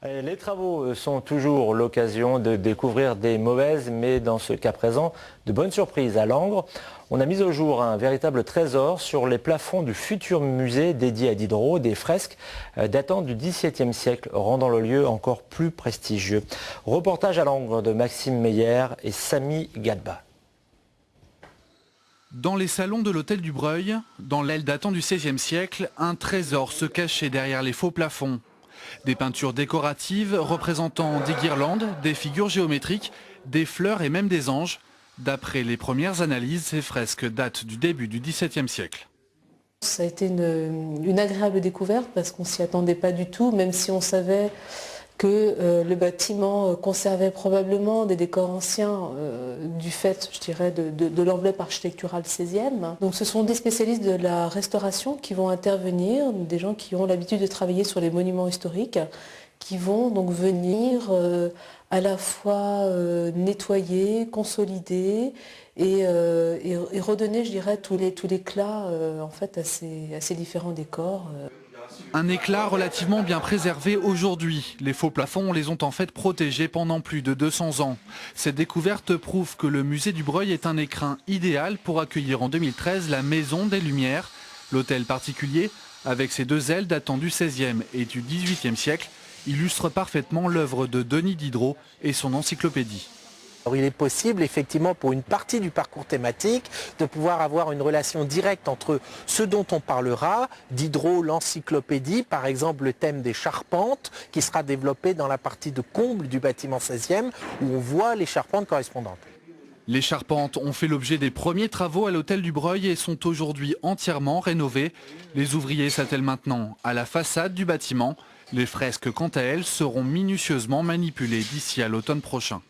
Les travaux sont toujours l'occasion de découvrir des mauvaises, mais dans ce cas présent, de bonnes surprises. À Langres, on a mis au jour un véritable trésor sur les plafonds du futur musée dédié à Diderot, des fresques datant du XVIIe siècle, rendant le lieu encore plus prestigieux. Reportage à Langres de Maxime Meyer et Samy Gadba. Dans les salons de l'hôtel du Breuil, dans l'aile datant du XVIe siècle, un trésor se cachait derrière les faux plafonds. Des peintures décoratives représentant des guirlandes, des figures géométriques, des fleurs et même des anges. D'après les premières analyses, ces fresques datent du début du XVIIe siècle. Ça a été une agréable découverte parce qu'on ne s'y attendait pas du tout, même si on savait que le bâtiment conservait probablement des décors anciens du fait, je dirais, de l'enveloppe architecturale 16e. Donc ce sont des spécialistes de la restauration qui vont intervenir, des gens qui ont l'habitude de travailler sur les monuments historiques, qui vont donc venir à la fois nettoyer, consolider et redonner, je dirais, tout l'éclat en fait, à ces différents décors. Un éclat relativement bien préservé aujourd'hui. Les faux plafonds les ont en fait protégés pendant plus de 200 ans. Cette découverte prouve que le musée du Breuil est un écrin idéal pour accueillir en 2013 la Maison des Lumières. L'hôtel particulier, avec ses deux ailes datant du XVIe et du XVIIIe siècle, illustre parfaitement l'œuvre de Denis Diderot et son encyclopédie. Alors, il est possible effectivement pour une partie du parcours thématique de pouvoir avoir une relation directe entre ce dont on parlera, Diderot, l'encyclopédie, par exemple le thème des charpentes qui sera développé dans la partie de comble du bâtiment 16e où on voit les charpentes correspondantes. Les charpentes ont fait l'objet des premiers travaux à l'hôtel du Breuil et sont aujourd'hui entièrement rénovées. Les ouvriers s'attellent maintenant à la façade du bâtiment. Les fresques, quant à elles, seront minutieusement manipulées d'ici à l'automne prochain.